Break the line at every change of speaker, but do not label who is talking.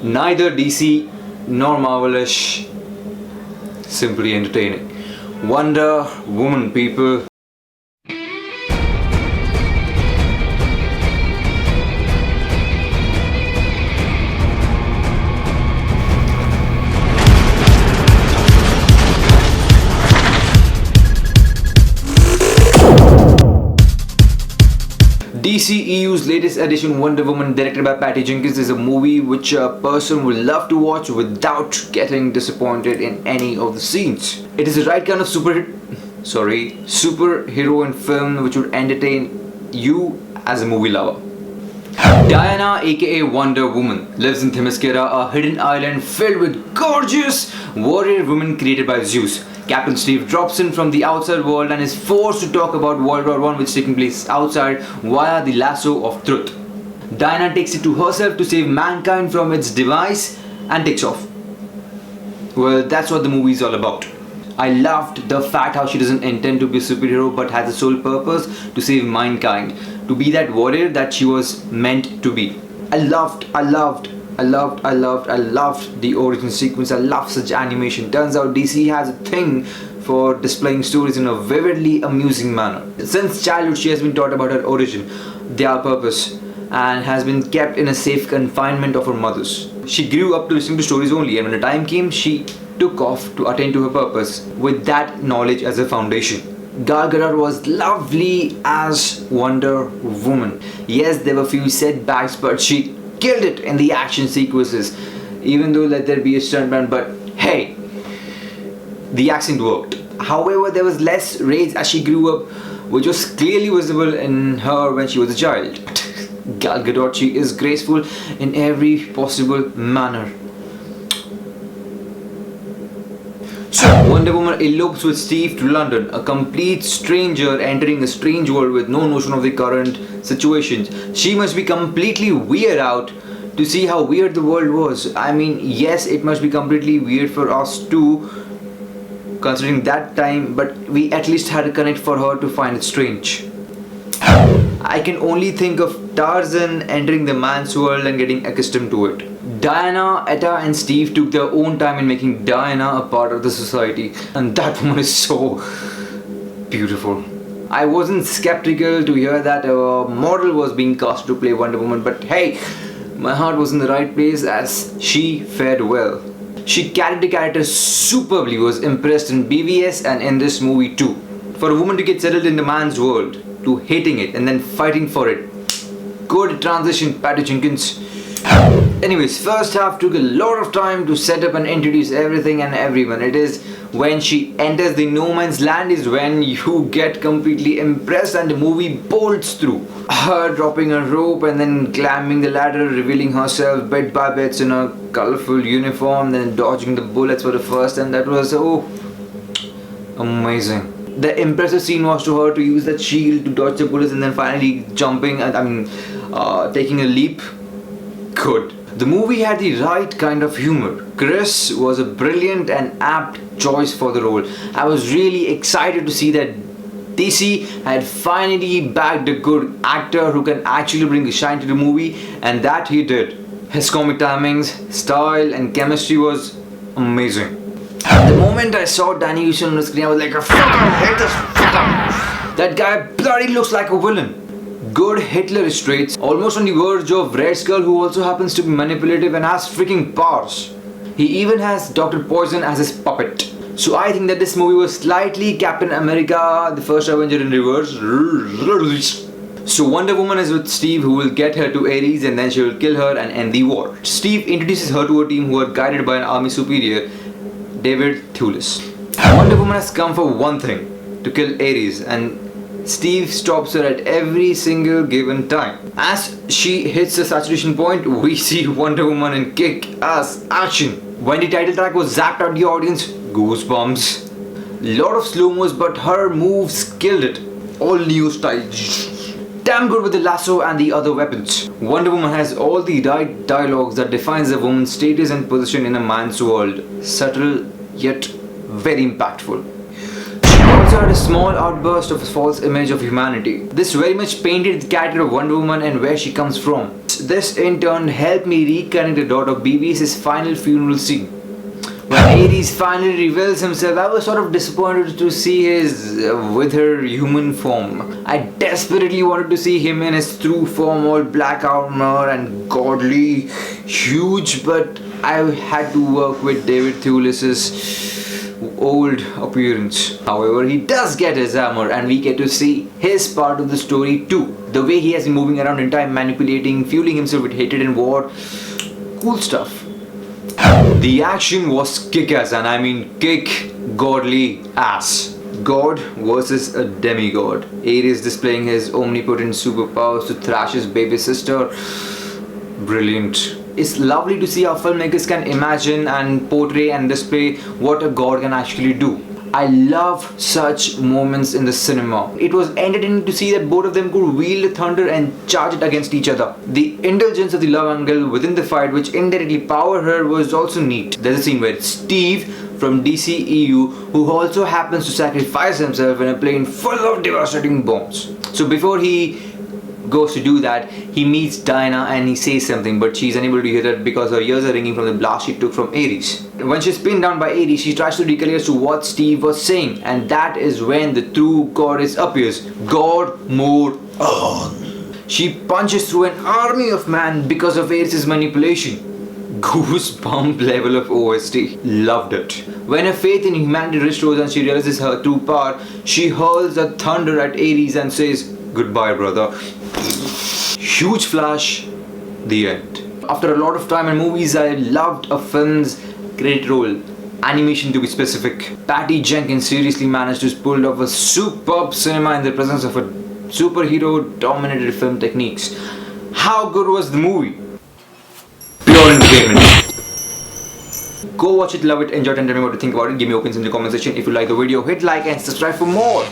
Neither DC nor Marvelish, simply entertaining. Wonder Woman, people. DCEU's latest edition, Wonder Woman, directed by Patty Jenkins, is a movie which a person will love to watch without getting disappointed in any of the scenes. It is the right kind of superhero film which would entertain you as a movie lover. Diana, aka Wonder Woman, lives in Themyscira, a hidden island filled with gorgeous warrior women created by Zeus. Captain Steve drops in from the outside world and is forced to talk about World War I, which is taking place outside, via the lasso of truth. Diana takes it to herself to save mankind from its device and takes off. Well, that's what the movie is all about. I loved the fact how she doesn't intend to be a superhero but has a sole purpose to save mankind, to be that warrior that she was meant to be. I loved the origin sequence. I love such animation. Turns out DC has a thing for displaying stories in a vividly amusing manner. Since childhood, she has been taught about her origin, their purpose, and has been kept in a safe confinement of her mothers. She grew up to listening to stories only, and when the time came, she took off to attain to her purpose with that knowledge as a foundation. Gal Gadot was lovely as Wonder Woman. Yes, there were few setbacks, but she killed it in the action sequences. Even though let there be a stuntman, but hey, the accent worked. However, there was less rage as she grew up, which was clearly visible in her when she was a child. Gal Gadot, she is graceful in every possible manner. So, Wonder Woman elopes with Steve to London, a complete stranger entering a strange world with no notion of the current situations. She must be completely weird out to see how weird the world was. I mean, yes, it must be completely weird for us too, considering that time, but we at least had a connect for her to find it strange. I can only think of Tarzan entering the man's world and getting accustomed to it. Diana, Etta and Steve took their own time in making Diana a part of the society, and that woman is so beautiful. I wasn't skeptical to hear that a model was being cast to play Wonder Woman, but hey, my heart was in the right place as she fared well. She carried the character superbly, was impressed in BVS and in this movie too. For a woman to get settled in the man's world, to hating it and then fighting for it. Good transition, Patty Jenkins. Anyways, first half took a lot of time to set up and introduce everything and everyone. It is when she enters the no man's land is when you get completely impressed and the movie bolts through. Her dropping a rope and then climbing the ladder, revealing herself bit by bit in a colorful uniform, then dodging the bullets for the first time. That was amazing. The impressive scene was to her to use that shield to dodge the bullets and then finally jumping, taking a leap. Good. The movie had the right kind of humor. Chris was a brilliant and apt choice for the role. I was really excited to see that DC had finally backed a good actor who can actually bring a shine to the movie, and that he did. His comic timings, style and chemistry was amazing. The moment I saw Danny Houston on the screen, I was like, fuck him, hate this fucker. That guy bloody looks like a villain. Good Hitler traits, almost on the verge of Red Skull, who also happens to be manipulative and has freaking powers. He even has Dr. Poison as his puppet. So I think that this movie was slightly Captain America, the first Avenger in reverse. So Wonder Woman is with Steve, who will get her to Ares and then she will kill her and end the war. Steve introduces her to a team who are guided by an army superior, David Thewlis. Wonder Woman has come for one thing, to kill Ares, and Steve stops her at every single given time. As she hits the saturation point, we see Wonder Woman in kick-ass action. When the title track was zapped at the audience, goosebumps. Lot of slow-mos, but her moves killed it. All new style. Damn good with the lasso and the other weapons. Wonder Woman has all the right dialogues that defines a woman's status and position in a man's world. Subtle yet very impactful. She also had a small outburst of a false image of humanity. This very much painted the character of Wonder Woman and where she comes from. this in turn helped me reconnect the dot of BB's final funeral scene. When Ares finally reveals himself, I was sort of disappointed to see his with her human form. I desperately wanted to see him in his true form, all black armor and godly, huge, but I had to work with David Thewlis's old appearance. However, he does get his armor and we get to see his part of the story too. The way he has been moving around in time, manipulating, fueling himself with hatred and war. Cool stuff. The action was kick-ass, and I mean kick godly ass. God versus a demigod. Ares displaying his omnipotent superpowers to thrash his baby sister. Brilliant. It's lovely to see how filmmakers can imagine and portray and display what a god can actually do. I love such moments in the cinema. It was entertaining to see that both of them could wield the thunder and charge it against each other. The indulgence of the love angle within the fight, which indirectly powered her, was also neat. There's a scene where Steve from DCEU, who also happens to sacrifice himself in a plane full of devastating bombs. So before he goes to do that, he meets Dinah and he says something, but she's unable to hear that because her ears are ringing from the blast she took from Ares. When she's pinned down by Ares, she tries to recollect as to what Steve was saying, and that is when the true goddess appears. God more on. She punches through an army of men because of Ares' manipulation. Goosebump level of OST. Loved it. When her faith in humanity restores and she realizes her true power, she hurls a thunder at Ares and says, "Goodbye, brother." Huge flash. The end. After a lot of time in movies, I loved a film's great role. Animation to be specific. Patty Jenkins seriously managed to pull off a superb cinema in the presence of a superhero dominated film techniques. How good was the movie? Pure entertainment. Go watch it, love it, enjoy it, and tell me what you think about it. Give me opinions in the comment section. If you like the video, hit like and subscribe for more.